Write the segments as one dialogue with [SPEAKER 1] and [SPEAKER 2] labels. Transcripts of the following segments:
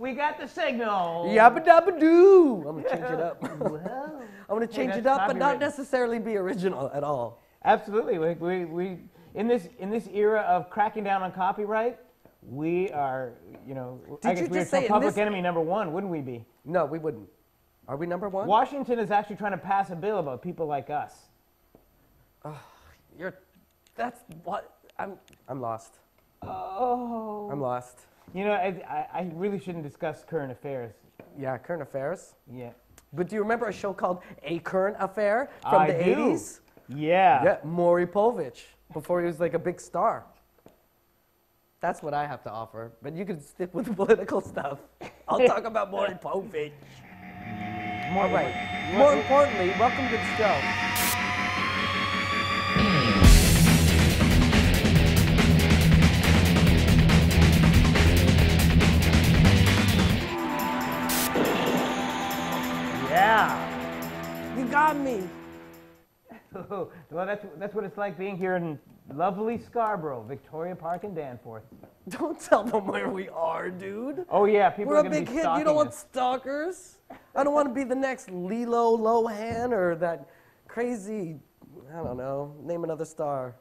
[SPEAKER 1] We got the signal.
[SPEAKER 2] Yabba dabba doo. I'm gonna change it up.
[SPEAKER 1] Well,
[SPEAKER 2] I'm gonna change it up, but not necessarily be original at all.
[SPEAKER 1] Absolutely. We in this era of cracking down on copyright, we are, you know, I guess we're public enemy #1, wouldn't we be?
[SPEAKER 2] No, we wouldn't. Are we #1?
[SPEAKER 1] Washington is actually trying to pass a bill about people like us.
[SPEAKER 2] That's what I'm lost.
[SPEAKER 1] Oh.
[SPEAKER 2] I'm lost.
[SPEAKER 1] You know, I really shouldn't discuss current affairs.
[SPEAKER 2] Yeah, current affairs.
[SPEAKER 1] Yeah.
[SPEAKER 2] But do you remember a show called A Current Affair from the 80s?
[SPEAKER 1] Yeah.
[SPEAKER 2] Yeah, Maury Povich, before he was like a big star. That's what I have to offer, but you can stick with the political stuff. I'll talk about Maury Povich. All right. More importantly, welcome to the show.
[SPEAKER 1] Yeah.
[SPEAKER 2] You got me.
[SPEAKER 1] Well, that's what it's like being here in lovely Scarborough, Victoria Park and Danforth.
[SPEAKER 2] Don't tell them where we are, dude.
[SPEAKER 1] Oh yeah, people are
[SPEAKER 2] We're a big hit. You don't want stalkers. I don't want to be the next Lilo Lohan or that crazy, I don't know, name another star.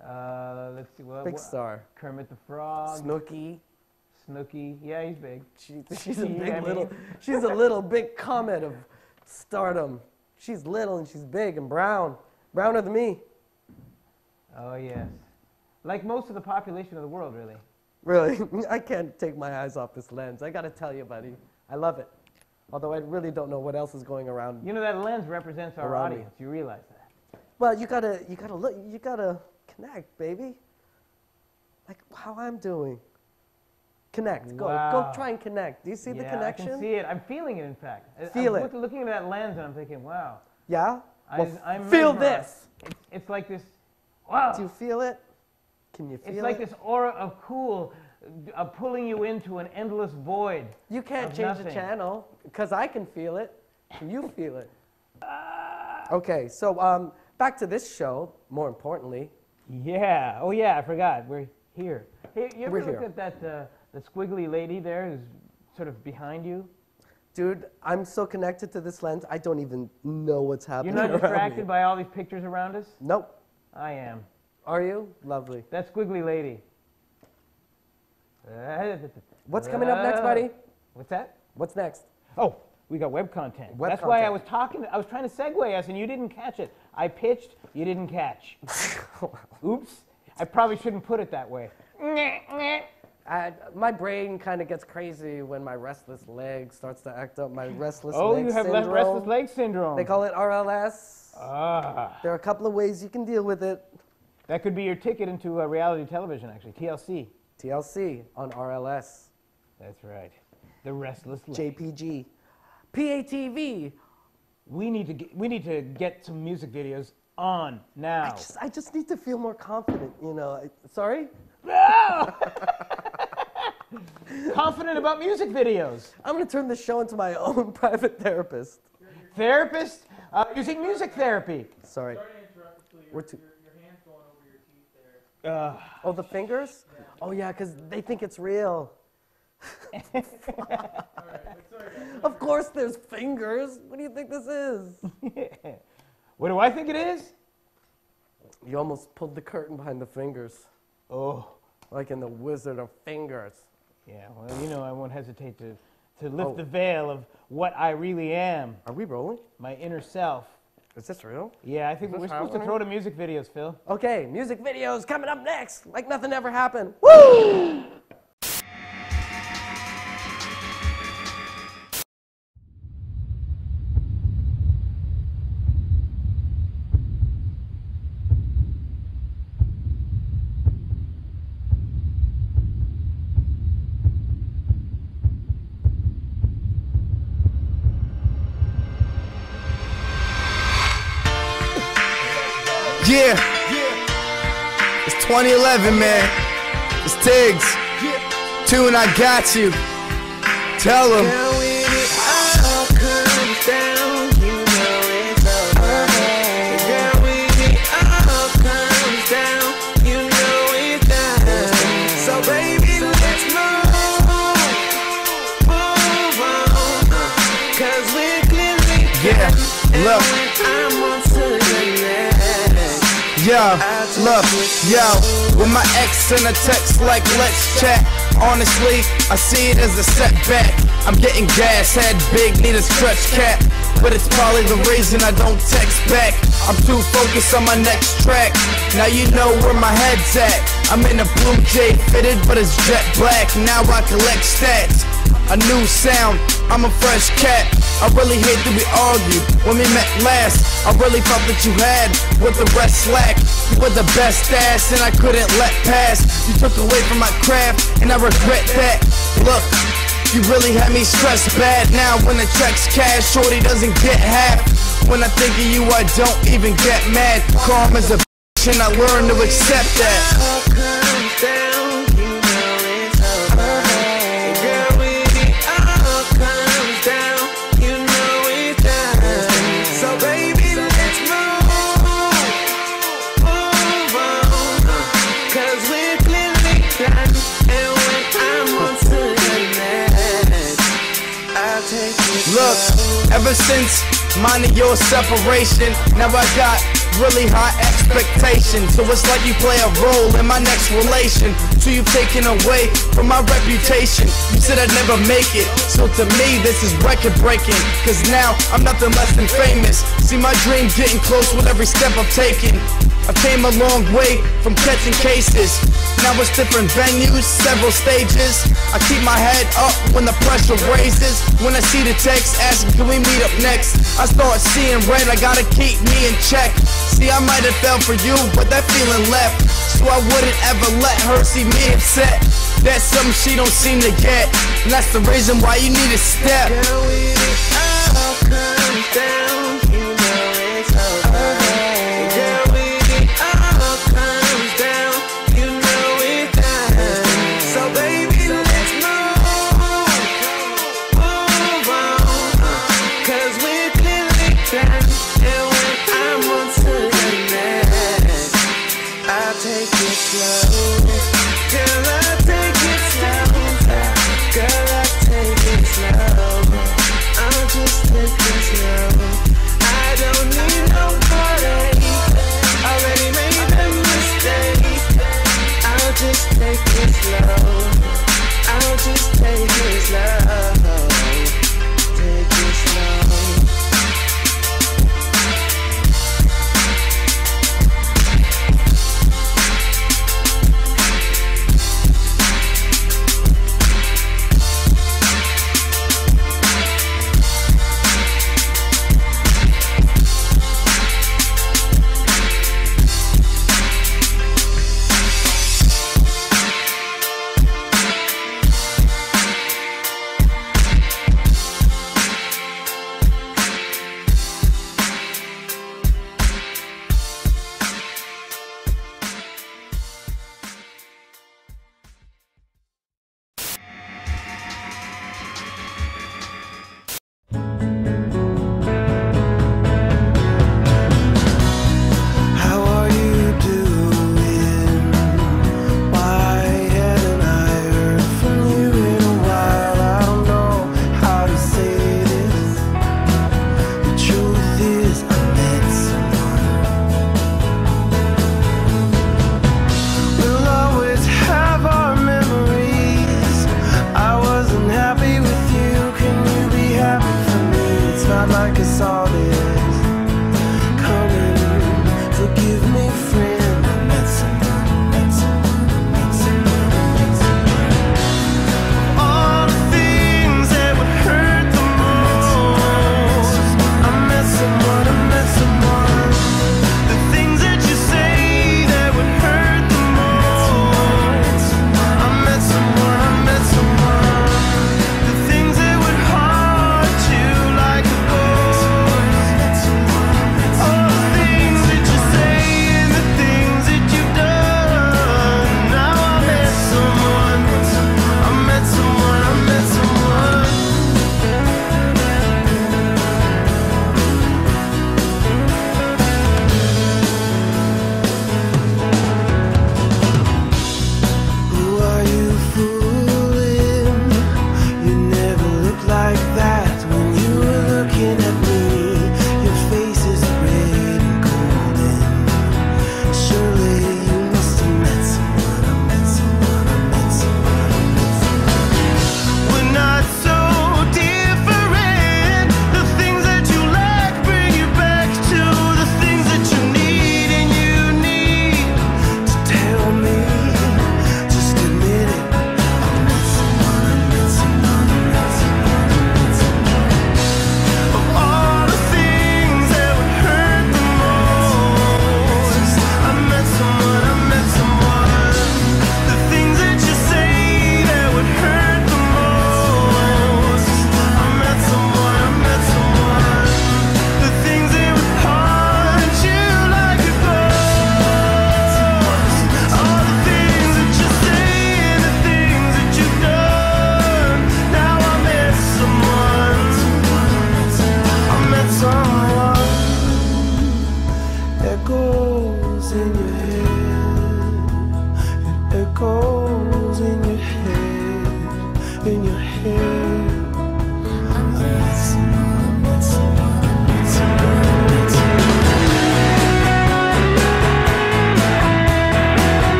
[SPEAKER 1] Let's see.
[SPEAKER 2] Big star.
[SPEAKER 1] Kermit the Frog.
[SPEAKER 2] Snooki.
[SPEAKER 1] Snooki. Yeah, he's big.
[SPEAKER 2] She's a big she's a little big comet of stardom. She's little and she's big and brown. Browner than me.
[SPEAKER 1] Oh yes. Like most of the population of the world, really.
[SPEAKER 2] Really? I can't take my eyes off this lens. I gotta tell you, buddy. I love it. Although I really don't know what else is going around.
[SPEAKER 1] You know that lens represents our audience. You realize that?
[SPEAKER 2] Well, you gotta look. You gotta connect, baby. Like how I'm doing. Connect.
[SPEAKER 1] Wow.
[SPEAKER 2] Go try and connect. Do you see the connection?
[SPEAKER 1] I can see it. I'm feeling it, in fact.
[SPEAKER 2] Feel
[SPEAKER 1] I'm looking at that lens and I'm thinking, wow.
[SPEAKER 2] Yeah?
[SPEAKER 1] I'm
[SPEAKER 2] feel
[SPEAKER 1] mesmerized.
[SPEAKER 2] this.
[SPEAKER 1] It's like this, wow.
[SPEAKER 2] Do you feel it? Can you feel it?
[SPEAKER 1] It's like this aura of cool pulling you into an endless void.
[SPEAKER 2] You can't change the channel because I can feel it. You feel it. Okay, so back to this show, more importantly.
[SPEAKER 1] Yeah. Oh, yeah, I forgot. We're here. Hey, you ever look at that the squiggly lady there who's sort of behind you?
[SPEAKER 2] Dude, I'm so connected to this lens, I don't even know what's happening.
[SPEAKER 1] You're not distracted by all these pictures around us?
[SPEAKER 2] Nope.
[SPEAKER 1] I am.
[SPEAKER 2] Are you? Lovely.
[SPEAKER 1] That squiggly lady.
[SPEAKER 2] What's coming up next, buddy?
[SPEAKER 1] What's that?
[SPEAKER 2] What's next?
[SPEAKER 1] Oh, we got web content. That's why I was trying to segue us and you didn't catch it. I pitched, you didn't catch. Oops. I probably shouldn't put it that way.
[SPEAKER 2] My brain kind of gets crazy when my restless leg starts to act up. My restless leg syndrome.
[SPEAKER 1] Oh, you have restless leg syndrome.
[SPEAKER 2] They call it RLS. There are a couple of ways you can deal with it.
[SPEAKER 1] That could be your ticket into reality television, actually. TLC.
[SPEAKER 2] TLC on RLS.
[SPEAKER 1] That's right. The restless leg.
[SPEAKER 2] JPG. PATV.
[SPEAKER 1] We need to get some music videos on now.
[SPEAKER 2] I just need to feel more confident, you know. Sorry?
[SPEAKER 1] No! Confident about music videos.
[SPEAKER 2] I'm going to turn this show into my own private therapist.
[SPEAKER 1] Therapist? Using music therapy.
[SPEAKER 2] Sorry.
[SPEAKER 3] Sorry to interrupt,
[SPEAKER 2] We're too
[SPEAKER 3] your hand's going over your teeth there.
[SPEAKER 2] Oh, the fingers? Yeah. Oh, yeah, because they think it's real.
[SPEAKER 3] All right, sorry, guys.
[SPEAKER 2] Of course there's fingers. What do you think this is?
[SPEAKER 1] What do I think it is?
[SPEAKER 2] You almost pulled the curtain behind the fingers.
[SPEAKER 1] Oh.
[SPEAKER 2] Like in The Wizard of Fingers.
[SPEAKER 1] Yeah, well, you know, I won't hesitate to lift the veil of what I really am.
[SPEAKER 2] Are we rolling?
[SPEAKER 1] My inner self.
[SPEAKER 2] Is this real?
[SPEAKER 1] Yeah, I think we're supposed to throw to music videos, Phil.
[SPEAKER 2] Okay, music videos coming up next. Like nothing ever happened. Woo!
[SPEAKER 4] Yeah, it's 2011, man. It's Tiggs. Tune, I got you. Tell them. Yeah, look. Yo, look, yo, with my ex in a text like let's chat. Honestly, I see it as a setback. I'm getting gas, head big, need a stretch cap. But it's probably the reason I don't text back. I'm too focused on my next track. Now you know where my head's at. I'm in a blue jay fitted, but it's jet black. Now I collect stats. A new sound, I'm a fresh cat. I really hate that we argued when we met last. I really thought that you had what the rest lacked. You were the best ass and I couldn't let pass. You took away from my craft and I regret that. Look, you really had me stressed bad. Now when the check's cash, shorty doesn't get half. When I think of you, I don't even get mad. Calm as a bitch and I learned to accept that. All comes down, you know it's over. Girl, when it all comes down, you know it's done. So baby, let's move on, 'cause we're clearly done. And when I'm on to the next, I'll take it. Look, ever since mine and your separation, now I got really high expectations. So it's like you play a role in my next relation. So you've taken away from my reputation. You said I'd never make it, so to me this is record breaking. 'Cause now I'm nothing less than famous. See my dream getting close with every step I've taken. I came a long way from catching cases. Now it's different venues, several stages. I keep my head up when the pressure raises. When I see the text asking can we meet up next, I start seeing red, I gotta keep me in check. See, I might have fell for you, but that feeling left. So I wouldn't ever let her see me upset. That's something she don't seem to get, and that's the reason why you need a step. Girl, when it all comes down, you know it's over. Girl, when it all comes down, you know it's done. So baby, let's move on, 'cause we're clearly done. And when I'm on to the next, I'll take it slow. Girl, I'll take it slow. Girl, I'll take it slow. I'll just take it slow. I don't need nobody. Already made a mistake. I'll just take it slow. I'll just take it slow. Take it slow.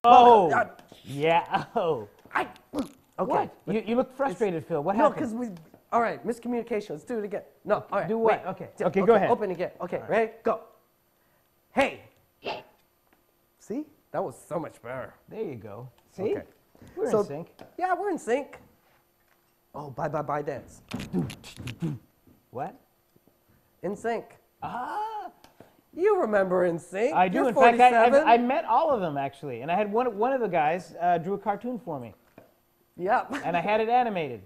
[SPEAKER 1] Oh, yeah. Oh.
[SPEAKER 2] Okay.
[SPEAKER 1] What? You look frustrated, Phil. What
[SPEAKER 2] No,
[SPEAKER 1] happened?
[SPEAKER 2] because we. All right, miscommunication. Let's do it again. No, all right.
[SPEAKER 1] Do what?
[SPEAKER 2] wait.
[SPEAKER 1] Okay. Okay, go ahead.
[SPEAKER 2] Open again. Okay, ready? Go. Hey. See? That was so much better.
[SPEAKER 1] There you go. See?
[SPEAKER 2] Okay.
[SPEAKER 1] We're
[SPEAKER 2] So-
[SPEAKER 1] in sync.
[SPEAKER 2] Yeah, we're in sync. Oh, bye dance.
[SPEAKER 1] What?
[SPEAKER 2] In sync.
[SPEAKER 1] Ah,
[SPEAKER 2] You remember in sync?
[SPEAKER 1] I do.
[SPEAKER 2] You're
[SPEAKER 1] In fact,
[SPEAKER 2] 47.
[SPEAKER 1] I met all of them actually, and I had one of the guys drew a cartoon for me,
[SPEAKER 2] Yep.
[SPEAKER 1] and I had it animated.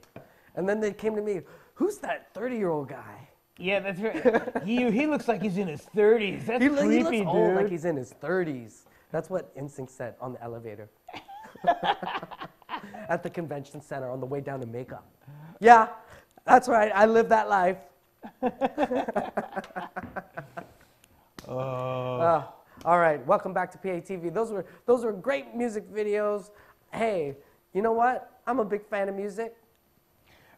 [SPEAKER 2] And then they came to me. Who's that 30-year-old guy?
[SPEAKER 1] Yeah, that's right. he looks like he's in his 30s. That's
[SPEAKER 2] He
[SPEAKER 1] creepy,
[SPEAKER 2] looks
[SPEAKER 1] dude.
[SPEAKER 2] old, like he's in his 30s. That's what NSYNC said on the elevator. At the convention center on the way down to makeup. Yeah, that's right. I lived that life. All right, welcome back to PATV. Those were great music videos. Hey, you know what? I'm a big fan of music.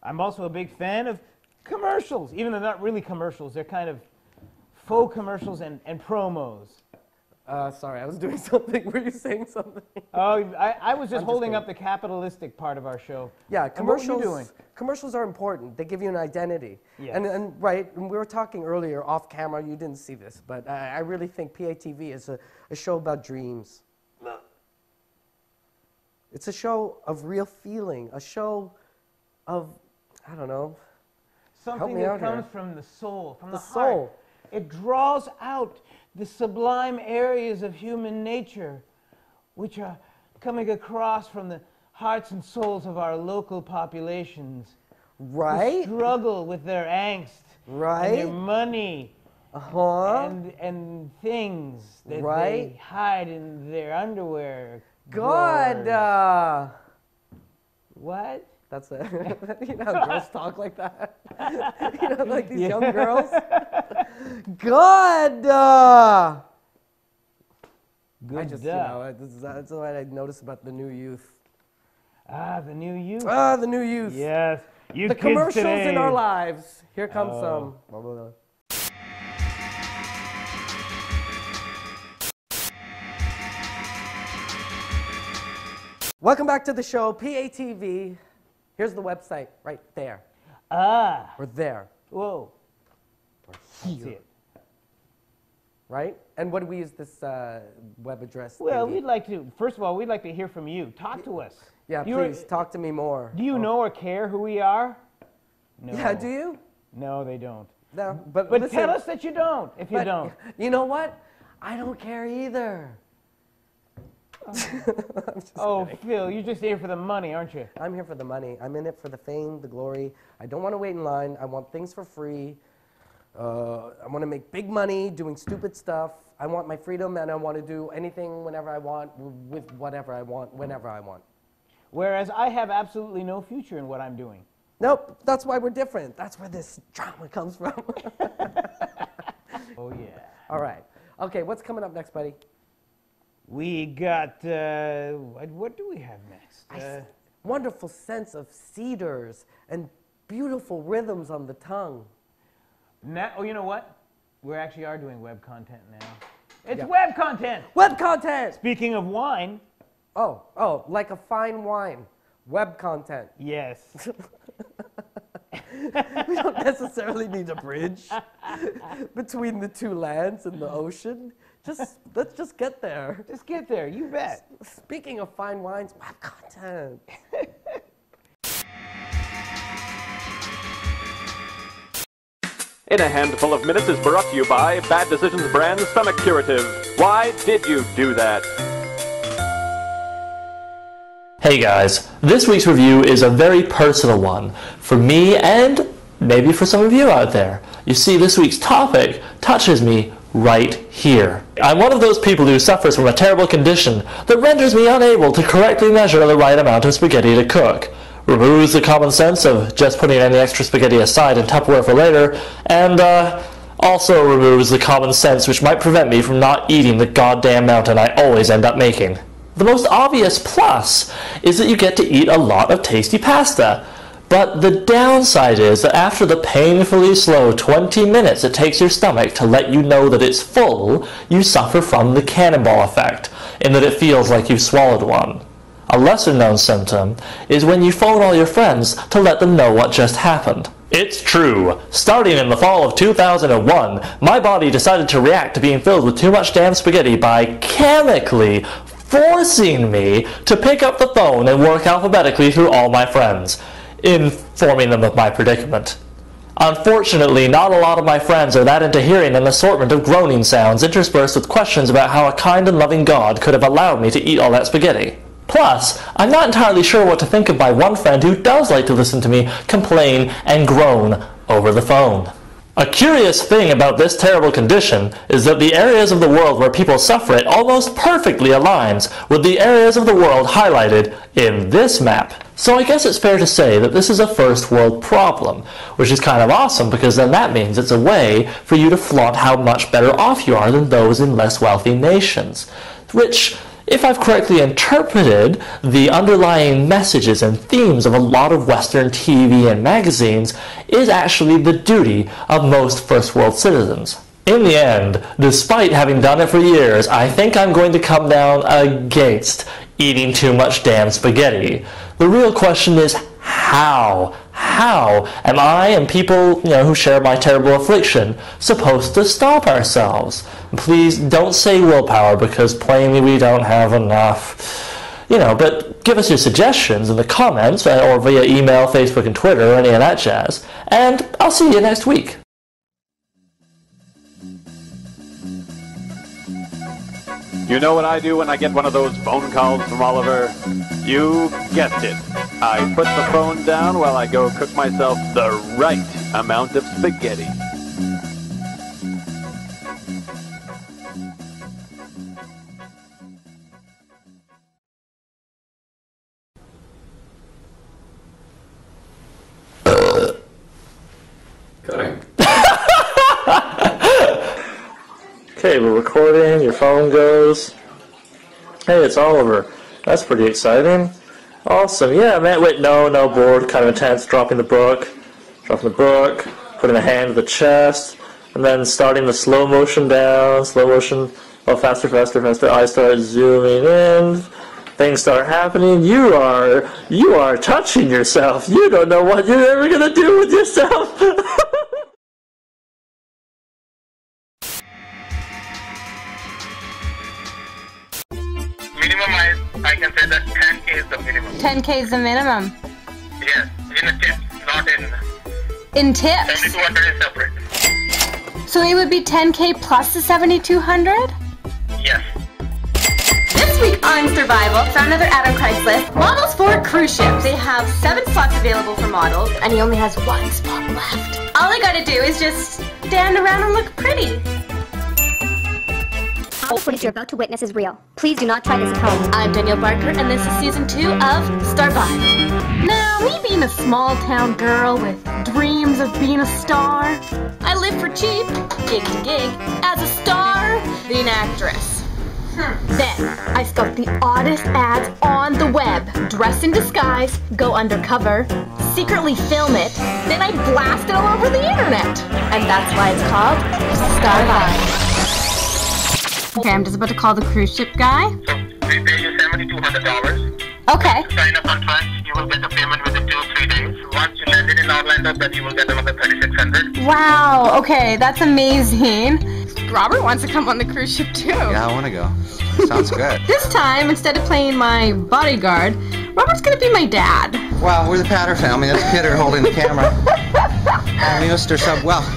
[SPEAKER 1] I'm also a big fan of commercials, even though they're not really commercials. They're kind of faux commercials and promos.
[SPEAKER 2] Sorry, I was doing something. Were you saying something?
[SPEAKER 1] Oh, I was just holding
[SPEAKER 2] kidding.
[SPEAKER 1] up the capitalistic part of our show.
[SPEAKER 2] Yeah,
[SPEAKER 1] And what were
[SPEAKER 2] commercials.
[SPEAKER 1] you doing?
[SPEAKER 2] Commercials are important. They give you an identity.
[SPEAKER 1] Yes.
[SPEAKER 2] And right, and we were talking earlier off camera. You didn't see this, but I really think PATV is a show about dreams. It's a show of real feeling. A show of, I don't know.
[SPEAKER 1] Something
[SPEAKER 2] me
[SPEAKER 1] that
[SPEAKER 2] out here.
[SPEAKER 1] comes from the soul, from the heart.
[SPEAKER 2] soul.
[SPEAKER 1] It draws out the sublime areas of human nature, which are coming across from the hearts and souls of our local populations.
[SPEAKER 2] Right?
[SPEAKER 1] Who struggle with their angst,
[SPEAKER 2] Right?
[SPEAKER 1] and their money,
[SPEAKER 2] Uh-huh.
[SPEAKER 1] and things that
[SPEAKER 2] Right?
[SPEAKER 1] they hide in their underwear.
[SPEAKER 2] Good.
[SPEAKER 1] drawers. What?
[SPEAKER 2] That's it. You know how girls talk like that? You know, like these young girls? Good.
[SPEAKER 1] Good
[SPEAKER 2] I just, you know, that's what I noticed about the new youth.
[SPEAKER 1] Ah, the new youth.
[SPEAKER 2] The new youth.
[SPEAKER 1] Yes. You
[SPEAKER 2] The
[SPEAKER 1] kids
[SPEAKER 2] commercials
[SPEAKER 1] today.
[SPEAKER 2] in our lives. Here comes
[SPEAKER 1] Oh.
[SPEAKER 2] some. Welcome back to the show, PATV. Here's the website right there.
[SPEAKER 1] Ah.
[SPEAKER 2] We're there,
[SPEAKER 1] Whoa. See
[SPEAKER 2] here,
[SPEAKER 1] it.
[SPEAKER 2] right? And what do we use this web address?
[SPEAKER 1] Well,
[SPEAKER 2] thingy?
[SPEAKER 1] we'd like to, first of all, we'd like to hear from you. Talk to us.
[SPEAKER 2] Yeah,
[SPEAKER 1] Do you-
[SPEAKER 2] please talk to me more.
[SPEAKER 1] Do you know or care who we are? No.
[SPEAKER 2] Yeah, do you?
[SPEAKER 1] No, they don't.
[SPEAKER 2] No, but
[SPEAKER 1] But
[SPEAKER 2] listen,
[SPEAKER 1] tell us that you don't, if you
[SPEAKER 2] but
[SPEAKER 1] don't.
[SPEAKER 2] You know what? I don't care either.
[SPEAKER 1] Oh, Phil, you're just here for the money, aren't you?
[SPEAKER 2] I'm here for the money. I'm in it for the fame, the glory. I don't want to wait in line. I want things for free. I want to make big money doing stupid stuff. I want my freedom, and I want to do anything whenever I want, with whatever I want, whenever I want.
[SPEAKER 1] Whereas I have absolutely no future in what I'm doing.
[SPEAKER 2] Nope, that's why we're different. That's where this drama comes from.
[SPEAKER 1] Oh, yeah.
[SPEAKER 2] All right. Okay, what's coming up next, buddy?
[SPEAKER 1] We got, what do we have next?
[SPEAKER 2] Wonderful sense of cedars and beautiful rhythms on the tongue.
[SPEAKER 1] Now, oh, you know what? We actually are doing web content now. It's
[SPEAKER 2] Yeah.
[SPEAKER 1] web content!
[SPEAKER 2] Web content!
[SPEAKER 1] Speaking of wine,
[SPEAKER 2] Oh, like a fine wine. Web content.
[SPEAKER 1] yes.
[SPEAKER 2] We don't necessarily need a bridge between the two lands and the ocean. Let's just get there.
[SPEAKER 1] Just get there, you bet.
[SPEAKER 2] Speaking of fine wines, web content.
[SPEAKER 5] In a handful of minutes is brought to you by Bad Decisions brand Stomach Curative. Why did you do that?
[SPEAKER 6] Hey guys, this week's review is a very personal one for me and maybe for some of you out there. You see, this week's topic touches me right here. I'm one of those people who suffers from a terrible condition that renders me unable to correctly measure the right amount of spaghetti to cook, removes the common sense of just putting any extra spaghetti aside in Tupperware for later, and also removes the common sense which might prevent me from not eating the goddamn mountain I always end up making. The most obvious plus is that you get to eat a lot of tasty pasta. But the downside is that after the painfully slow 20 minutes it takes your stomach to let you know that it's full, you suffer from the cannonball effect. in that it feels like you've swallowed one. A lesser-known symptom is when you phone all your friends to let them know what just happened. It's true. Starting in the fall of 2001, my body decided to react to being filled with too much damn spaghetti by chemically forcing me to pick up the phone and work alphabetically through all my friends, informing them of my predicament. Unfortunately, not a lot of my friends are that into hearing an assortment of groaning sounds interspersed with questions about how a kind and loving God could have allowed me to eat all that spaghetti. Plus, I'm not entirely sure what to think of my one friend who does like to listen to me complain and groan over the phone. A curious thing about this terrible condition is that the areas of the world where people suffer it almost perfectly aligns with the areas of the world highlighted in this map. So I guess it's fair to say that this is a first world problem, which is kind of awesome because then that means it's a way for you to flaunt how much better off you are than those in less wealthy nations, which, if I've correctly interpreted the underlying messages and themes of a lot of Western TV and magazines, is actually the duty of most first world citizens. In the end, despite having done it for years, I think I'm going to come down against eating too much damn spaghetti. The real question is how? How am I and people, who share my terrible affliction supposed to stop ourselves? Please don't say willpower because plainly we don't have enough. But give us your suggestions in the comments or via email, Facebook, and Twitter, or any of that jazz. And I'll see you next week.
[SPEAKER 5] You know what I do when I get one of those phone calls from Oliver? You guessed it. I put the phone down while I go cook myself the right amount of spaghetti.
[SPEAKER 6] Okay, we're recording, your phone goes. Hey, it's Oliver. That's pretty exciting. Awesome, yeah, man. Wait, no, bored, kind of intense, dropping the book, putting a hand to the chest, and then starting the slow motion down, faster, eyes start zooming in, things start happening, you are touching yourself, you don't know what you're ever gonna do with yourself.
[SPEAKER 7] I can say that 10K is the minimum.
[SPEAKER 8] 10K is the minimum?
[SPEAKER 7] Yes, in a tip, not in...
[SPEAKER 8] In tips?
[SPEAKER 7] 7,200 is separate.
[SPEAKER 8] So it would be 10K plus the 7,200?
[SPEAKER 7] Yes.
[SPEAKER 8] This week on Survival, found another ad on Craigslist. Models for cruise ships. They have 7 slots available for models, and he only has 1 spot left. All I gotta do is just stand around and look pretty.
[SPEAKER 9] All the footage you're about to witness is real. Please do not try this at home.
[SPEAKER 8] I'm Danielle Barker, and this is season 2 of Starvival. Now, me being a small town girl with dreams of being a star, I live for cheap, gig to gig, as a starving actress. Then, I scout the oddest ads on the web, dress in disguise, go undercover, secretly film it, then I blast it all over the internet. And that's why it's called Starvival. Okay, I'm just about to call the cruise ship guy.
[SPEAKER 7] So, we pay you $7,200.
[SPEAKER 8] Okay.
[SPEAKER 7] Sign a contract, you will get the payment within 2 or 3 days. Once you landed in Orlando, then you will get another $3,600.
[SPEAKER 8] Wow, okay, that's amazing. Robert wants to come on the cruise ship too.
[SPEAKER 10] Yeah, I want to go. Sounds good.
[SPEAKER 8] This time, instead of playing my bodyguard, Robert's gonna be my dad.
[SPEAKER 10] Wow, we're the Patter family. That's Kidder holding the camera. We missed our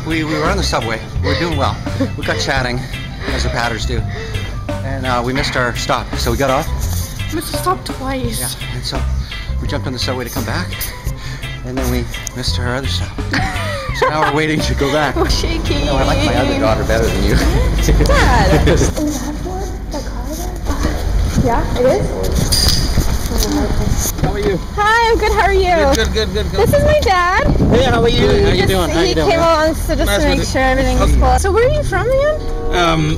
[SPEAKER 10] we were on the subway. We were doing well. We got chatting, as the Patters do. And we missed our stop, so we got off.
[SPEAKER 8] Missed a stop twice.
[SPEAKER 10] Yeah, and so we jumped on the subway to come back, and then we missed our other stop. So now we're waiting to go back.
[SPEAKER 8] Oh, shaky.
[SPEAKER 10] You know, I like my other daughter better than you.
[SPEAKER 8] Dad!
[SPEAKER 11] Yeah, it is?
[SPEAKER 10] How are you?
[SPEAKER 8] Hi, I'm good. How are you?
[SPEAKER 10] Good.
[SPEAKER 8] This is my dad.
[SPEAKER 10] Hey, how are you? How you doing?
[SPEAKER 8] He came along so just to make sure everything was cool. So where are you from again?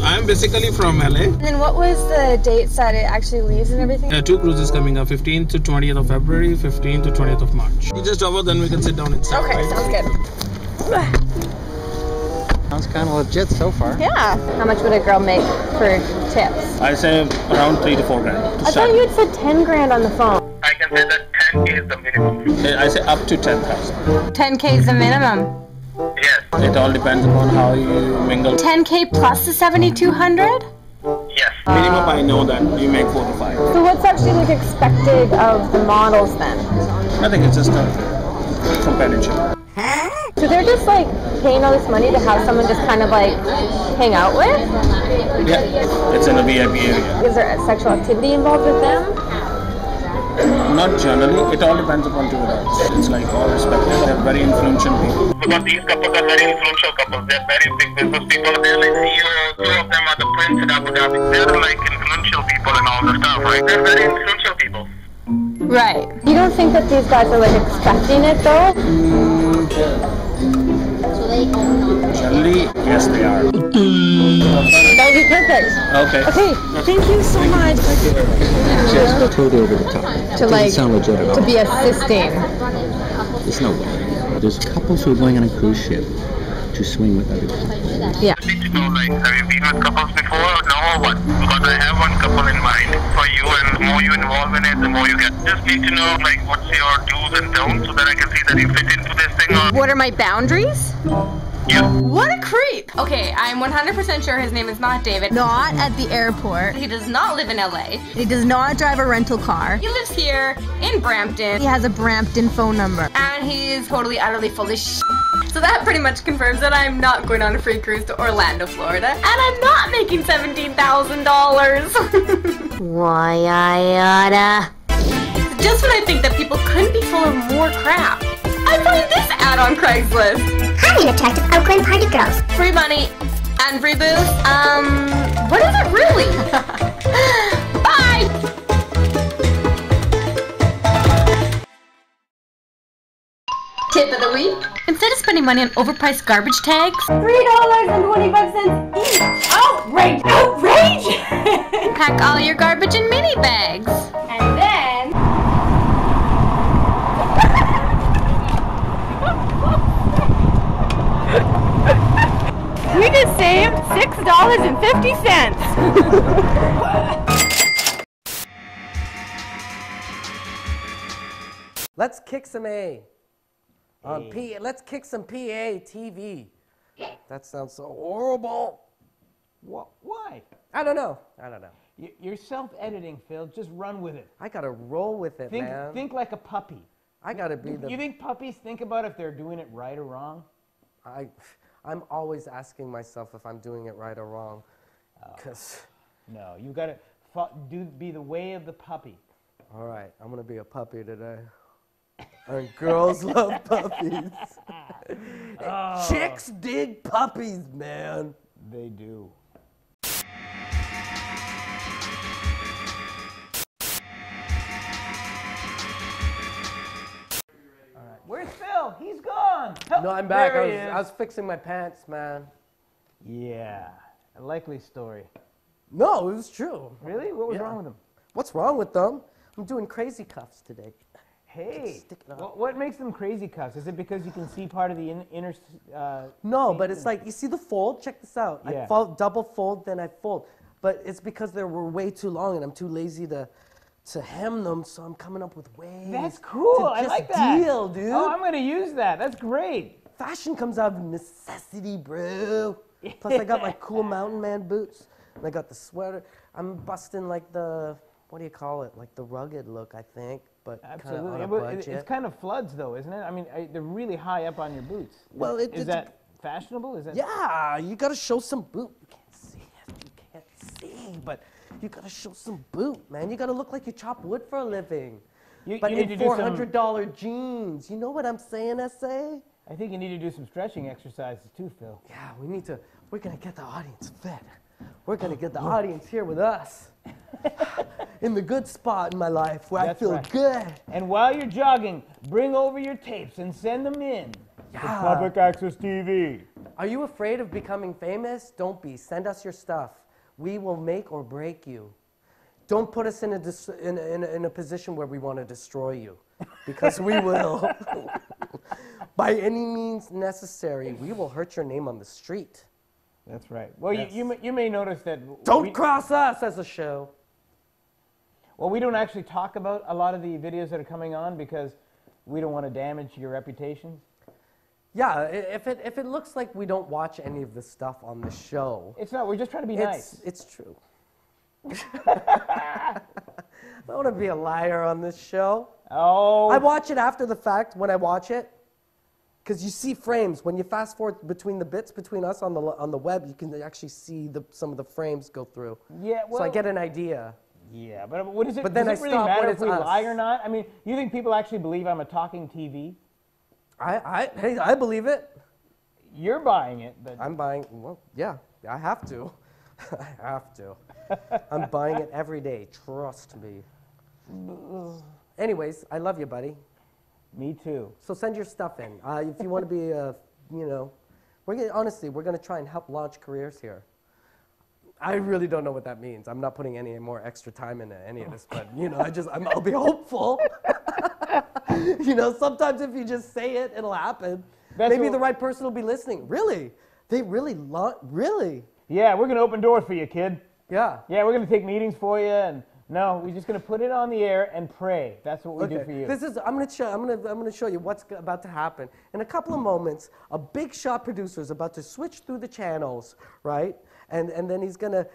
[SPEAKER 12] I'm basically from LA.
[SPEAKER 11] And then what was the dates that it actually leaves and everything?
[SPEAKER 12] 2 cruises coming up, 15th to 20th of February, 15th to 20th of March. You just over, then we can sit down and chat.
[SPEAKER 11] Okay,
[SPEAKER 12] right?
[SPEAKER 11] sounds good.
[SPEAKER 10] Sounds kind of legit so far.
[SPEAKER 11] Yeah. How much would a girl make for tips?
[SPEAKER 12] I say around 3 to 4 grand.
[SPEAKER 11] I thought you had said 10 grand on the phone.
[SPEAKER 7] I can say that 10K is the minimum.
[SPEAKER 12] I say up to 10,000.
[SPEAKER 11] 10K is the minimum.
[SPEAKER 7] Yes.
[SPEAKER 12] It all depends upon how you mingle.
[SPEAKER 11] 10K plus the 7,200?
[SPEAKER 7] Yes.
[SPEAKER 12] Minimum, I know that you make 4 to 5.
[SPEAKER 11] So what's actually like expected of the models then?
[SPEAKER 12] Nothing, it's just a companionship.
[SPEAKER 11] So they're just like paying all this money to have someone just kind of like hang out with?
[SPEAKER 12] Yeah, it's in a VIP area.
[SPEAKER 11] Is there sexual activity involved with them?
[SPEAKER 12] Not generally, it all depends upon two adults. It's like all respected, they're very influential people.
[SPEAKER 7] Because these couples are very influential couples. They're very big business people. They're like CEOs. Two of them are the prince in Abu Dhabi. They're like influential people and all the stuff, right? They're very influential people.
[SPEAKER 11] Right. You don't think that these guys are like expecting it though?
[SPEAKER 12] Generally, yes they are.
[SPEAKER 11] That would be perfect.
[SPEAKER 12] Okay.
[SPEAKER 11] Okay, thank you so much.
[SPEAKER 10] Just totally over the top.
[SPEAKER 11] To like,
[SPEAKER 10] sound legit at all.
[SPEAKER 11] to be assisting.
[SPEAKER 10] There's no way. There's couples who are going on a cruise ship to swing with other couples.
[SPEAKER 11] Yeah.
[SPEAKER 7] I need to know, like, have you been with couples before? No or what? Because I have one couple in mind for you, and the more you involve in it, the more you get. Just need to know, like, what's your do's and don'ts so that I can see that you fit into this thing or...
[SPEAKER 11] What are my boundaries?
[SPEAKER 7] Yeah.
[SPEAKER 8] What a creep! Okay, I'm 100% sure his name is not David.
[SPEAKER 11] Not at the airport.
[SPEAKER 8] He does not live in LA.
[SPEAKER 11] He does not drive a rental car.
[SPEAKER 8] He lives here in Brampton.
[SPEAKER 11] He has a Brampton phone number.
[SPEAKER 8] And he's totally utterly full of shit. So that pretty much confirms that I'm not going on a free cruise to Orlando, Florida. And I'm not making $17,000.
[SPEAKER 9] Why, I oughta.
[SPEAKER 8] Just when I think that people couldn't be full of more crap, I find this ad on Craigslist.
[SPEAKER 9] Highly attractive Oakland party girls.
[SPEAKER 8] Free money and free booze. What is it really? Bye! Tip of the week. Instead of spending money on overpriced garbage tags,
[SPEAKER 11] $3.25 each. Outrage! Outrage!
[SPEAKER 8] pack all your garbage in mini bags.
[SPEAKER 11] And then... we just saved $6.50.
[SPEAKER 2] Let's kick some A. On P. Let's kick some PA TV. That sounds so horrible.
[SPEAKER 1] Why?
[SPEAKER 2] I don't know.
[SPEAKER 1] You're self-editing, Phil. Just run with it.
[SPEAKER 2] I gotta roll with it, man.
[SPEAKER 1] Think like a puppy.
[SPEAKER 2] I gotta be
[SPEAKER 1] You think puppies think about if they're doing it right or wrong?
[SPEAKER 2] I'm always asking myself if I'm doing it right or wrong.
[SPEAKER 1] No, you gotta be the way of the puppy.
[SPEAKER 2] All right, I'm gonna be a puppy today. And girls love puppies. Chicks dig puppies, man.
[SPEAKER 1] They do. All right. Where's Phil? He's gone.
[SPEAKER 2] No, I'm back.
[SPEAKER 1] There he is.
[SPEAKER 2] I was fixing my pants, man.
[SPEAKER 1] Yeah, a likely story.
[SPEAKER 2] No, it was true.
[SPEAKER 1] Really? What was wrong with him?
[SPEAKER 2] What's wrong with them? I'm doing crazy cuffs today.
[SPEAKER 1] Hey, what makes them crazy cuffs? Is it because you can see part of the inner?
[SPEAKER 2] No, but it's like, you see the fold? Check this out.
[SPEAKER 1] Yeah.
[SPEAKER 2] I double fold, then I fold. But it's because they were way too long and I'm too lazy to hem them, so I'm coming up with ways.
[SPEAKER 1] That's cool.
[SPEAKER 2] to
[SPEAKER 1] I
[SPEAKER 2] just
[SPEAKER 1] like that.
[SPEAKER 2] deal, dude.
[SPEAKER 1] Oh, I'm gonna use that. That's great.
[SPEAKER 2] Fashion comes out of necessity, bro. Plus, I got my cool mountain man boots, and I got the sweater. I'm busting like the, what do you call it? Like the rugged look, I think, but kind of on a budget.
[SPEAKER 1] It's kind of floods, though, isn't it? I mean, they're really high up on your boots.
[SPEAKER 2] Well,
[SPEAKER 1] is that fashionable? Is that?
[SPEAKER 2] Yeah, you gotta show some boot. You can't see it. You can't see, but you gotta show some boot, man. You gotta look like you chop wood for a living. But
[SPEAKER 1] you need
[SPEAKER 2] in
[SPEAKER 1] to do some-
[SPEAKER 2] $400 jeans. You know what I'm saying, SA?
[SPEAKER 1] I think you need to do some stretching exercises too, Phil.
[SPEAKER 2] Yeah, we're gonna get the audience fit. We're gonna get the audience here with us. In the good spot in my life where I feel good.
[SPEAKER 1] And while you're jogging, bring over your tapes and send them in. To Public Access TV.
[SPEAKER 2] Are you afraid of becoming famous? Don't be. Send us your stuff. We will make or break you. Don't put us in a position where we want to destroy you, because we will. by any means necessary, we will hurt your name on the street.
[SPEAKER 1] That's right. Well, you may notice that...
[SPEAKER 2] Don't cross us as a show.
[SPEAKER 1] Well, we don't actually talk about a lot of the videos that are coming on because we don't want to damage your reputation.
[SPEAKER 2] Yeah, if it looks like we don't watch any of the stuff on the show...
[SPEAKER 1] It's not. We're just trying to be nice.
[SPEAKER 2] It's true. I don't want to be a liar on this show.
[SPEAKER 1] Oh.
[SPEAKER 2] I watch it after the fact when I watch it. Because you see frames. When you fast forward between the bits between us on the web, you can actually see some of the frames go through.
[SPEAKER 1] Yeah, well...
[SPEAKER 2] So I get an idea.
[SPEAKER 1] Yeah, but what is it?
[SPEAKER 2] But then
[SPEAKER 1] does it
[SPEAKER 2] I
[SPEAKER 1] really
[SPEAKER 2] stop
[SPEAKER 1] matter
[SPEAKER 2] when
[SPEAKER 1] if
[SPEAKER 2] it's
[SPEAKER 1] we
[SPEAKER 2] us.
[SPEAKER 1] lie or not? I mean, you think people actually believe I'm a talking TV?
[SPEAKER 2] Hey, I believe it.
[SPEAKER 1] You're buying it, but...
[SPEAKER 2] I'm buying... Well, yeah, I have to. I have to. I'm buying it every day. Trust me. Anyways, I love you, buddy.
[SPEAKER 1] Me too.
[SPEAKER 2] So send your stuff in. If you want to be, you know, honestly, we're going to try and help launch careers here. I really don't know what that means. I'm not putting any more extra time into any of this, but, you know, I'll be hopeful. You know, sometimes if you just say it, it'll happen. Maybe the right person will be listening. Really? They really really?
[SPEAKER 1] Yeah, we're going to open doors for you, kid.
[SPEAKER 2] Yeah.
[SPEAKER 1] Yeah, we're going to take meetings for you, and no, we're just going to put it on the air and pray. That's what we do for you.
[SPEAKER 2] I'm going to show you what's about to happen. In a couple of moments, a big shot producer is about to switch through the channels, right? And then he's gonna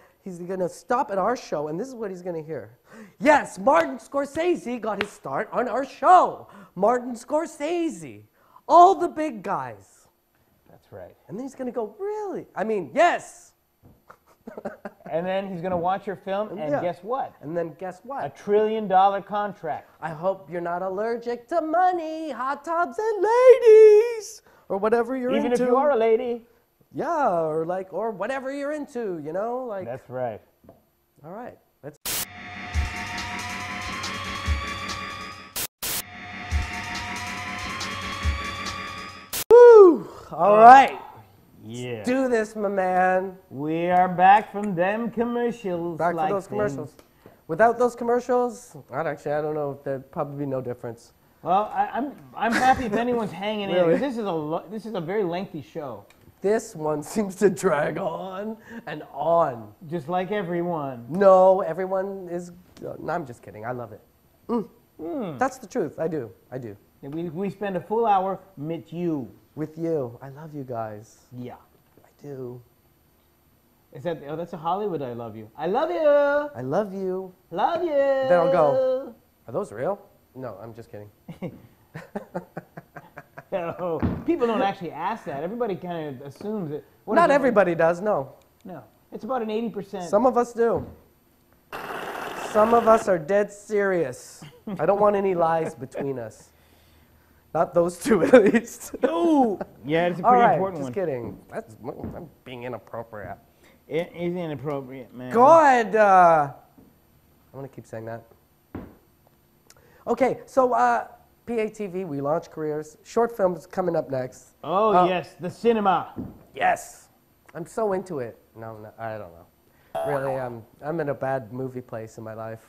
[SPEAKER 2] stop at our show, and this is what he's gonna hear. Yes, Martin Scorsese got his start on our show. Martin Scorsese, all the big guys.
[SPEAKER 1] That's right.
[SPEAKER 2] And then he's gonna go, really? I mean, yes.
[SPEAKER 1] And then he's gonna watch your film, and guess what?
[SPEAKER 2] And then guess what?
[SPEAKER 1] $1 trillion contract.
[SPEAKER 2] I hope you're not allergic to money, hot tubs, and ladies, or whatever you're into.
[SPEAKER 1] Even if you are a lady.
[SPEAKER 2] Yeah, or whatever you're into, you know, like.
[SPEAKER 1] That's right.
[SPEAKER 2] All right, let's. Woo! All right.
[SPEAKER 1] Yeah.
[SPEAKER 2] Let's do this, my man.
[SPEAKER 1] We are back from them commercials.
[SPEAKER 2] Back from those commercials. Without those commercials, I don't know. There'd probably be no difference.
[SPEAKER 1] Well, I'm happy if anyone's hanging
[SPEAKER 2] Really?
[SPEAKER 1] in. This is a very lengthy show.
[SPEAKER 2] This one seems to drag on and on.
[SPEAKER 1] Just like everyone.
[SPEAKER 2] No, everyone is... No, I'm just kidding. I love it. That's the truth. I do.
[SPEAKER 1] Yeah, we spend a full hour with you.
[SPEAKER 2] With you. I love you guys.
[SPEAKER 1] Yeah.
[SPEAKER 2] I do.
[SPEAKER 1] Is that... Oh, that's a Hollywood I love you. I love you.
[SPEAKER 2] I love you.
[SPEAKER 1] Love you.
[SPEAKER 2] Then I'll go. Are those real? No, I'm just kidding.
[SPEAKER 1] No, people don't actually ask that. Everybody kind of assumes it.
[SPEAKER 2] Not everybody does, no.
[SPEAKER 1] No. It's about an 80%.
[SPEAKER 2] Some of us do. Some of us are dead serious. I don't want any lies between us. Not those two, at least.
[SPEAKER 1] Ooh. Yeah, it's a pretty important one.
[SPEAKER 2] Just kidding. I'm being inappropriate.
[SPEAKER 1] It is inappropriate, man.
[SPEAKER 2] Good. I'm going to keep saying that. Okay, so PATV, we launch careers. Short films coming up next.
[SPEAKER 1] Oh, yes, the cinema.
[SPEAKER 2] Yes. I'm so into it. No, I don't know. Really, I'm in a bad movie place in my life.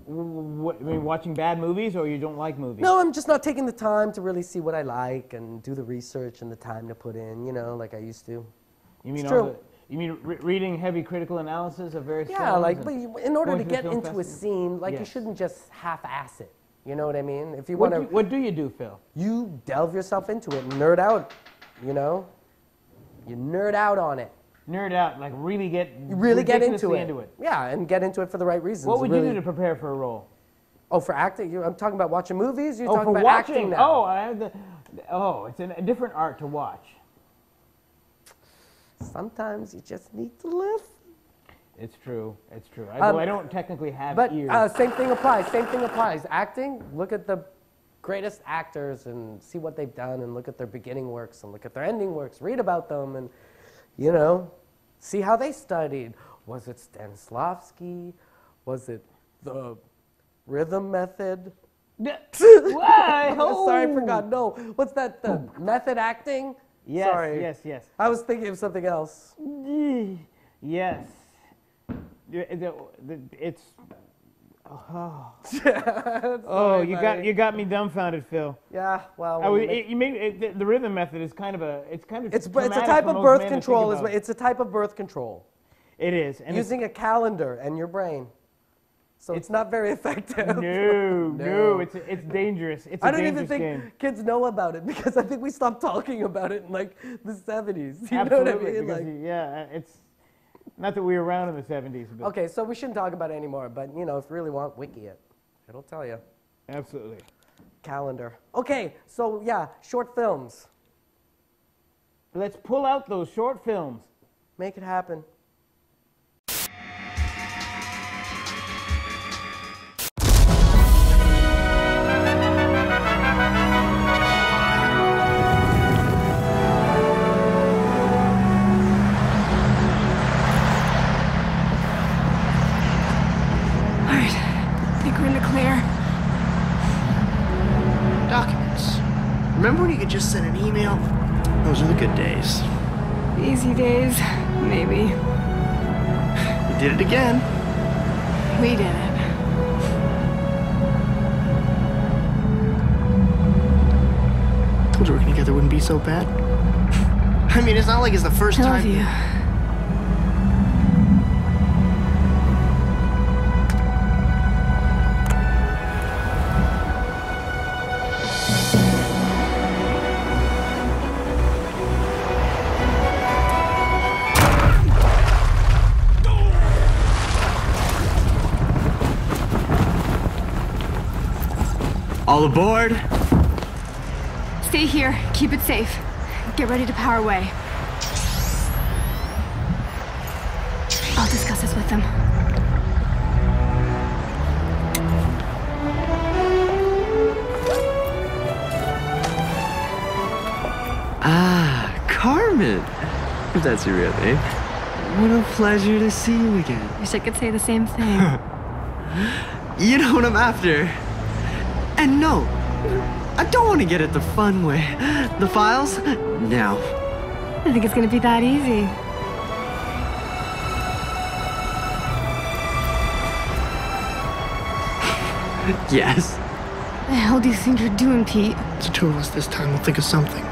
[SPEAKER 1] What, I mean, watching bad movies, or you don't like movies?
[SPEAKER 2] No, I'm just not taking the time to really see what I like and do the research and the time to put in, you know, like I used to.
[SPEAKER 1] You mean
[SPEAKER 2] it's true.
[SPEAKER 1] You mean reading heavy critical analysis of various films?
[SPEAKER 2] Yeah, like, but in order to get into a
[SPEAKER 1] festival?
[SPEAKER 2] scene, like,
[SPEAKER 1] Yes.
[SPEAKER 2] you shouldn't just half-ass it. You know what I mean? If you
[SPEAKER 1] What
[SPEAKER 2] want to,
[SPEAKER 1] what do you do, Phil?
[SPEAKER 2] you delve yourself into it, nerd out. You know, you nerd out on it.
[SPEAKER 1] Nerd out, like really get
[SPEAKER 2] into
[SPEAKER 1] into
[SPEAKER 2] it. Yeah, and get into it for the right reasons.
[SPEAKER 1] What would
[SPEAKER 2] really.
[SPEAKER 1] you do to prepare for a role?
[SPEAKER 2] Oh, for acting? I'm talking about watching movies. You're
[SPEAKER 1] Oh,
[SPEAKER 2] talking
[SPEAKER 1] for
[SPEAKER 2] about
[SPEAKER 1] watching.
[SPEAKER 2] acting now.
[SPEAKER 1] Oh, I have the. Oh, it's a different art to watch.
[SPEAKER 2] Sometimes you just need to listen.
[SPEAKER 1] It's true. It's true. I don't technically have ears.
[SPEAKER 2] But same thing applies. Same thing applies. Acting. Look at the greatest actors and see what they've done, and look at their beginning works and look at their ending works. Read about them, and you know, see how they studied. Was it Stanislavski? Was it the rhythm method?
[SPEAKER 1] Why?
[SPEAKER 2] Sorry, I forgot. No, what's that? The method acting?
[SPEAKER 1] Yes,
[SPEAKER 2] Sorry.
[SPEAKER 1] yes.
[SPEAKER 2] I was thinking of something else.
[SPEAKER 1] Yes. It's Oh,
[SPEAKER 2] Sorry,
[SPEAKER 1] you got me dumbfounded, Phil.
[SPEAKER 2] Yeah, well.
[SPEAKER 1] The rhythm method is kind of
[SPEAKER 2] it's a type of birth control. It's a type of birth control.
[SPEAKER 1] It is. And
[SPEAKER 2] using a calendar and your brain. So it's not very effective.
[SPEAKER 1] No, it's dangerous.
[SPEAKER 2] I don't even think kids know about it because I think we stopped talking about it in like the 70s. You know what I mean?
[SPEAKER 1] Because, yeah, it's not that we were around in the 70s. But
[SPEAKER 2] okay, so we shouldn't talk about it anymore. But you know, if you really want, wiki it. It'll tell you.
[SPEAKER 1] Absolutely.
[SPEAKER 2] Calendar. Okay, so yeah, short films.
[SPEAKER 1] Let's pull out those short films.
[SPEAKER 2] Make it happen.
[SPEAKER 13] Remember when you could just send an email? Those are the good days.
[SPEAKER 14] Easy days, maybe.
[SPEAKER 13] We did it again.
[SPEAKER 14] We did it.
[SPEAKER 13] Told you working together wouldn't be so bad. I mean, it's not like it's the first time.
[SPEAKER 14] I love you.
[SPEAKER 13] All aboard.
[SPEAKER 14] Stay here. Keep it safe. Get ready to power away. I'll discuss this with them.
[SPEAKER 13] Ah, Carmen. If that's your real name. What a pleasure to see you again.
[SPEAKER 14] Wish I could say the same thing.
[SPEAKER 13] You know what I'm after. And no, I don't want to get it the fun way. The files? Now.
[SPEAKER 14] I think it's going to be that easy.
[SPEAKER 13] Yes.
[SPEAKER 14] The hell do you think you're doing, Pete?
[SPEAKER 13] It's the two of us this time. We'll think of something.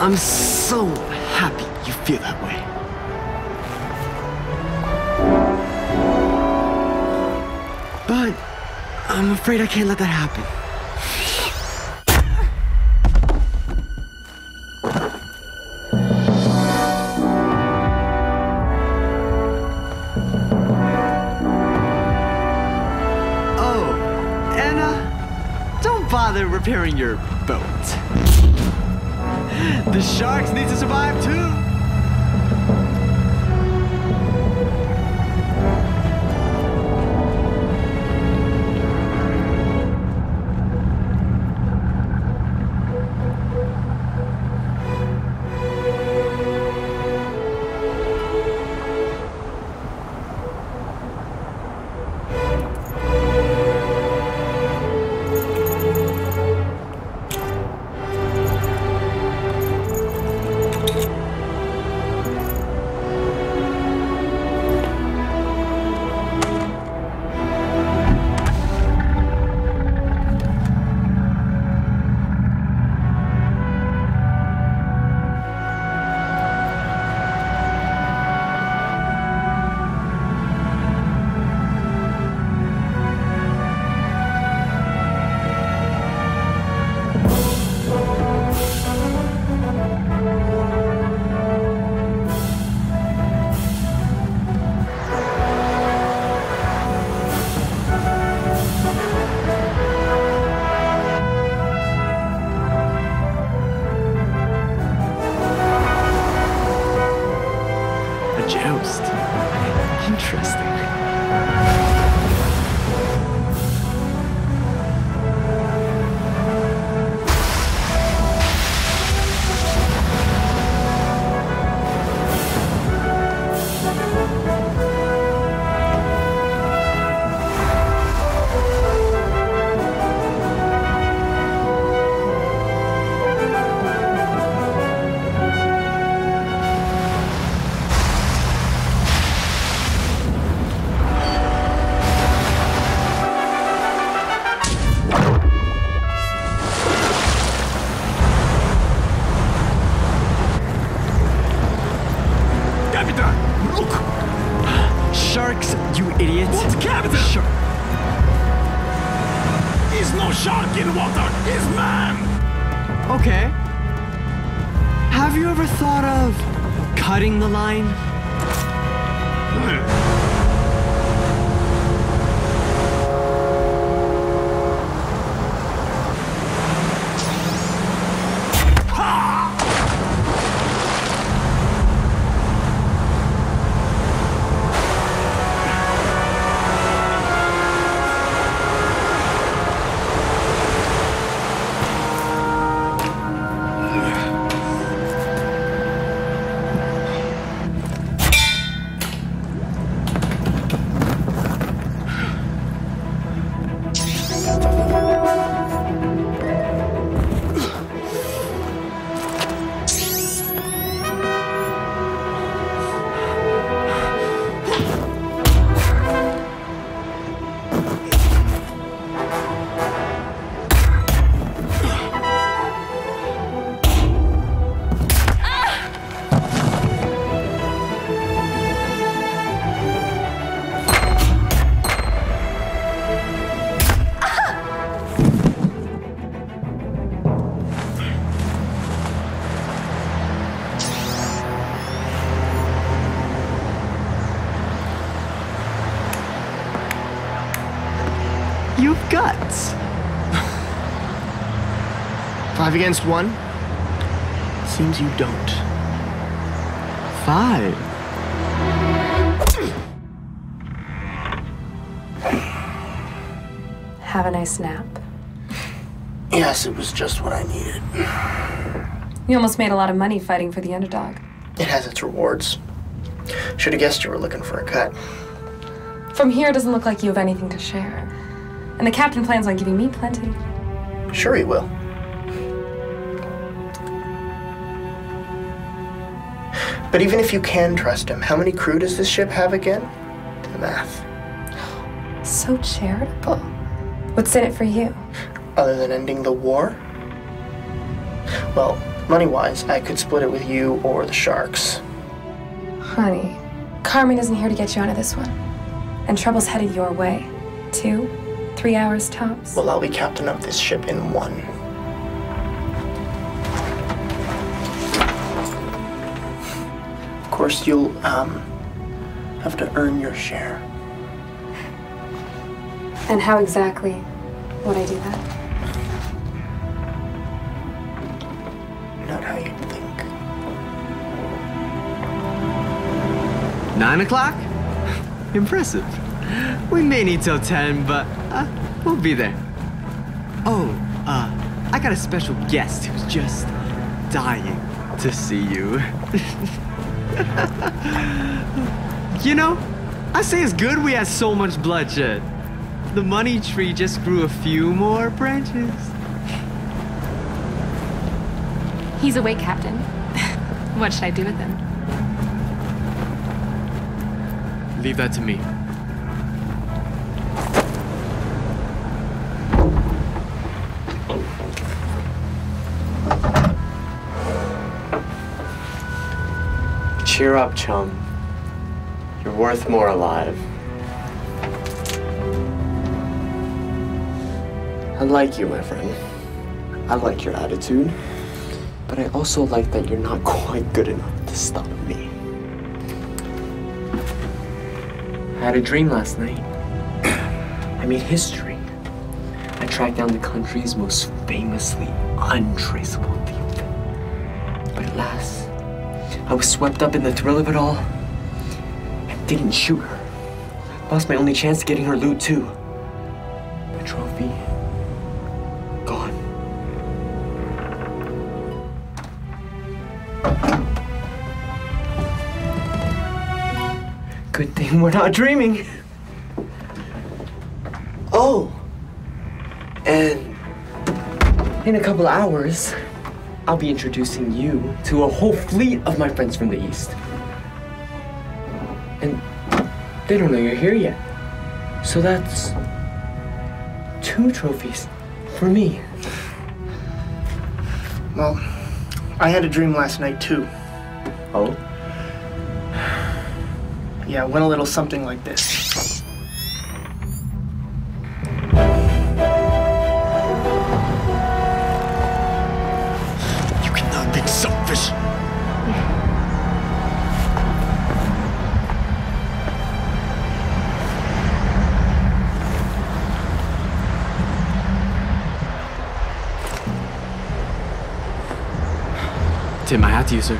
[SPEAKER 13] I'm so happy you feel that way. But I'm afraid I can't let that happen. Oh, and don't bother repairing your boat. The sharks need to survive too. Joust. Interesting. idiot.
[SPEAKER 15] What, Captain?
[SPEAKER 13] Sure.
[SPEAKER 15] He's no shark in water. He's man.
[SPEAKER 13] Okay. Have you ever thought of cutting the line? You've guts.
[SPEAKER 16] 5 against 1? Seems you don't.
[SPEAKER 13] 5.
[SPEAKER 17] Have a nice nap.
[SPEAKER 16] Yes, it was just what I needed.
[SPEAKER 17] You almost made a lot of money fighting for the underdog.
[SPEAKER 16] It has its rewards. Should have guessed you were looking for a cut.
[SPEAKER 17] From here, it doesn't look like you have anything to share. And the captain plans on giving me plenty.
[SPEAKER 16] Sure he will. But even if you can trust him, how many crew does this ship have again? Do the math.
[SPEAKER 17] So charitable. What's in it for you?
[SPEAKER 16] Other than ending the war? Well, money-wise, I could split it with you or the sharks.
[SPEAKER 17] Honey, Carmen isn't here to get you out of this one. And trouble's headed your way. 2, 3 hours tops.
[SPEAKER 16] Well, I'll be captain of this ship in 1. Of course, you'll, have to earn your share.
[SPEAKER 17] And how exactly would I do that?
[SPEAKER 16] Not how you think.
[SPEAKER 13] 9 o'clock? Impressive. We may need till 10, but we'll be there. Oh, I got a special guest who's just dying to see you. You know, I say it's good we had so much bloodshed. The money tree just grew a few more branches.
[SPEAKER 14] He's awake, Captain. What should I do with him?
[SPEAKER 13] Leave that to me.
[SPEAKER 18] Cheer up, chum. You're worth more alive. I like you, my friend. I like your attitude. But I also like that you're not quite good enough to stop me. I had a dream last night. I made history. I tracked down the country's most famously untraceable thief. But alas, I was swept up in the thrill of it all and didn't shoot her. Lost my only chance of getting her loot, too. The trophy, gone. Good thing we're not dreaming. Oh, and in a couple hours, I'll be introducing you to a whole fleet of my friends from the East. And they don't know you're here yet. So that's 2 trophies for me.
[SPEAKER 16] Well, I had a dream last night, too.
[SPEAKER 18] Oh?
[SPEAKER 16] Yeah, it went a little something like this.
[SPEAKER 15] Selfish.
[SPEAKER 13] Tip my hat to you, sir.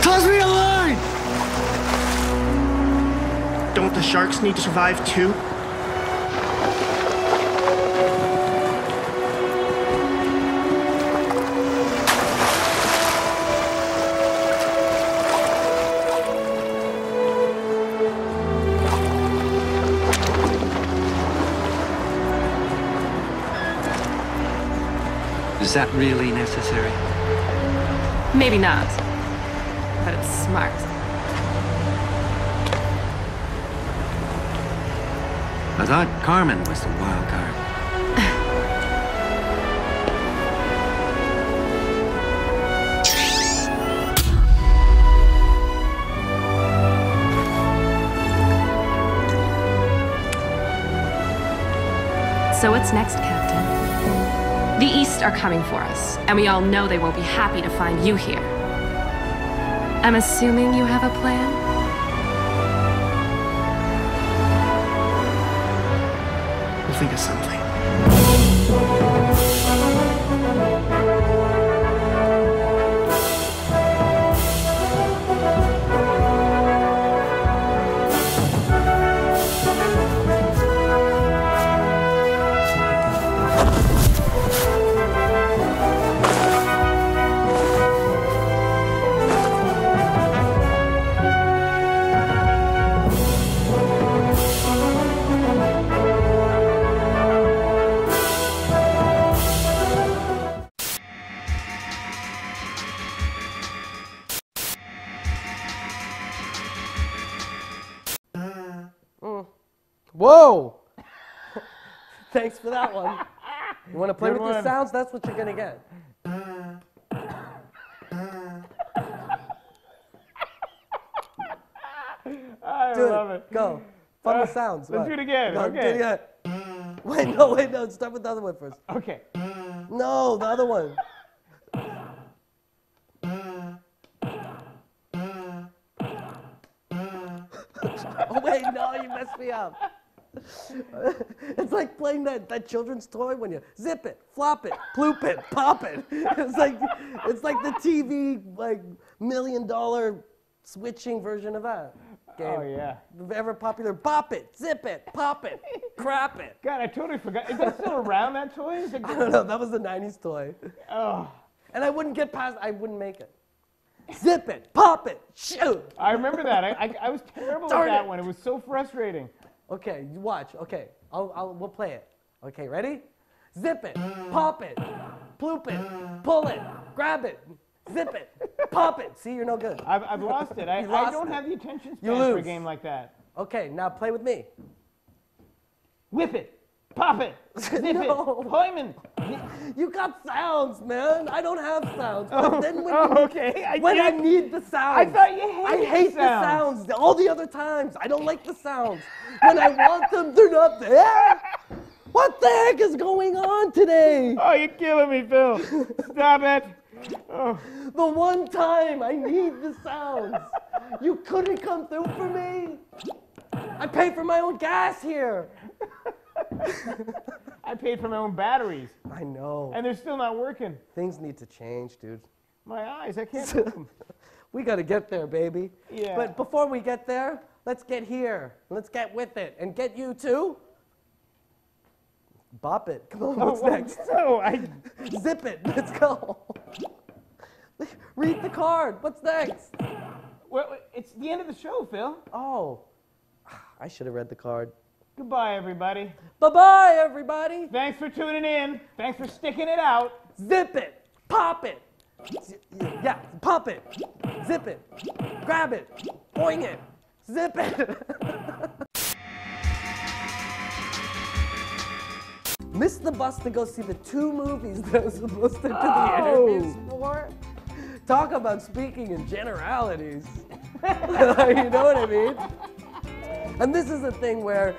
[SPEAKER 16] Toss me a line! Don't the sharks need to survive too?
[SPEAKER 19] Is that really necessary?
[SPEAKER 14] Maybe not. But it's smart.
[SPEAKER 19] I thought Carmen was the wild card.
[SPEAKER 14] So what's next, Captain? The East are coming for us, and we all know they won't be happy to find you here. I'm assuming you have a plan?
[SPEAKER 16] We'll think of something.
[SPEAKER 2] Whoa! Thanks for that one. You want to play
[SPEAKER 1] Good
[SPEAKER 2] with the
[SPEAKER 1] one.
[SPEAKER 2] sounds? That's what you're going to get.
[SPEAKER 1] I
[SPEAKER 2] Do
[SPEAKER 1] love
[SPEAKER 2] it.
[SPEAKER 1] it.
[SPEAKER 2] Go. Fun with sounds.
[SPEAKER 1] Let's
[SPEAKER 2] What?
[SPEAKER 1] do it again.
[SPEAKER 2] Go,
[SPEAKER 1] Okay.
[SPEAKER 2] do it again. Wait, no. Start with the other one first.
[SPEAKER 1] Okay.
[SPEAKER 2] No, the other one. Oh, wait, no, you messed me up. It's like playing that children's toy when you zip it, flop it, ploop it, pop it. It's like the TV $1 million switching version of that game.
[SPEAKER 1] Oh, yeah.
[SPEAKER 2] The ever popular bop it, zip it, pop it, crap it.
[SPEAKER 1] God, I totally forgot. Is that still around, that toy? Is it
[SPEAKER 2] I don't know, that was the 90s toy.
[SPEAKER 1] Oh.
[SPEAKER 2] And I wouldn't get past, I wouldn't make it. Zip it, pop it, shoot.
[SPEAKER 1] I remember that. I was terrible
[SPEAKER 2] Darn
[SPEAKER 1] at that
[SPEAKER 2] it.
[SPEAKER 1] one. It was so frustrating.
[SPEAKER 2] Okay, you watch. Okay, we'll play it. Okay, ready? Zip it, pop it, ploop it, pull it, grab it, zip it, pop it. See, you're no good.
[SPEAKER 1] I've lost it. I
[SPEAKER 2] You lost
[SPEAKER 1] don't
[SPEAKER 2] it.
[SPEAKER 1] have the attention
[SPEAKER 2] You
[SPEAKER 1] span for a
[SPEAKER 2] lose.
[SPEAKER 1] game like that.
[SPEAKER 2] Okay, now play with me.
[SPEAKER 1] Whip it, pop it, zip it, Hoyman.
[SPEAKER 2] You got sounds, man. I don't have sounds. But
[SPEAKER 1] Oh,
[SPEAKER 2] then when,
[SPEAKER 1] okay.
[SPEAKER 2] when I need the sounds.
[SPEAKER 1] I thought you hated
[SPEAKER 2] I hate
[SPEAKER 1] the
[SPEAKER 2] the sounds. All the other times, I don't like the sounds. When I want them, they're not there. What the heck is going on today?
[SPEAKER 1] Oh, you're killing me, Phil. Stop it. Oh.
[SPEAKER 2] The one time I need the sounds. You couldn't come through for me. I pay for my own gas here.
[SPEAKER 1] I paid for my own batteries.
[SPEAKER 2] I know.
[SPEAKER 1] And they're still not working.
[SPEAKER 2] Things need to change, dude.
[SPEAKER 1] My eyes, I can't move them.
[SPEAKER 2] We got to get there, baby.
[SPEAKER 1] Yeah.
[SPEAKER 2] But before we get there, let's get here. Let's get with it. And get you too. Bop it. Come on, what's next?
[SPEAKER 1] No,
[SPEAKER 2] Zip it. Let's go. Read the card. What's next?
[SPEAKER 1] Well, it's the end of the show, Phil.
[SPEAKER 2] Oh. I should have read the card.
[SPEAKER 1] Goodbye, everybody.
[SPEAKER 2] Bye-bye, everybody.
[SPEAKER 1] Thanks for tuning in. Thanks for sticking it out.
[SPEAKER 2] Zip it. Pop it. Yeah, pop it. zip it, grab it, boing it, zip it. Missed the bus to go see the 2 movies that I was supposed to do the interviews for. Talk about speaking in generalities. You know what I mean? And this is the thing where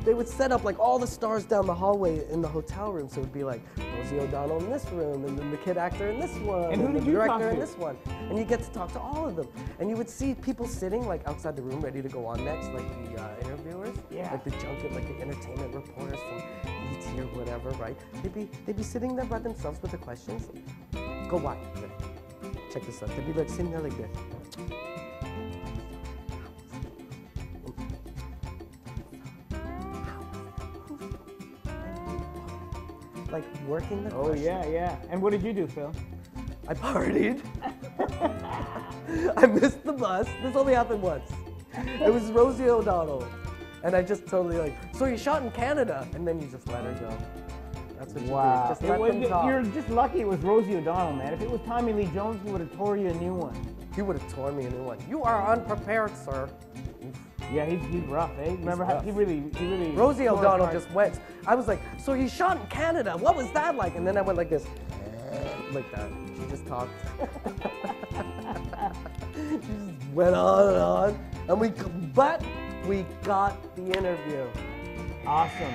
[SPEAKER 2] they would set up like all the stars down the hallway in the hotel room. So it would be like Rosie O'Donnell in this room, and then the kid actor in this one,
[SPEAKER 1] And who
[SPEAKER 2] the
[SPEAKER 1] did you talk
[SPEAKER 2] director in
[SPEAKER 1] to?
[SPEAKER 2] this one. And you get to talk to all of them. And you would see people sitting like outside the room ready to go on next, like the interviewers, like the junket, like the entertainment reporters from ET or whatever, right? They'd be sitting there by themselves with the questions. Go watch. Check this out. They'd be like sitting there like this. Like working the question.
[SPEAKER 1] yeah. And what did you do, Phil?
[SPEAKER 2] I partied. I missed the bus. This only happened once. It was Rosie O'Donnell. And I just totally like, so you shot in Canada, and then you just let her go. That's what you do. Just let them talk.
[SPEAKER 1] You're just lucky it was Rosie O'Donnell, man. If it was Tommy Lee Jones, he would have tore you a new one.
[SPEAKER 2] He would have torn me a new one. You are unprepared, sir.
[SPEAKER 1] Yeah, he's rough, eh? Remember how he really
[SPEAKER 2] Rosie
[SPEAKER 1] tore
[SPEAKER 2] O'Donnell
[SPEAKER 1] apart.
[SPEAKER 2] just went. I was like, so you shot in Canada. What was that like? And then I went like this. Like that. She just talked. She just went on. And but we got the interview.
[SPEAKER 1] Awesome.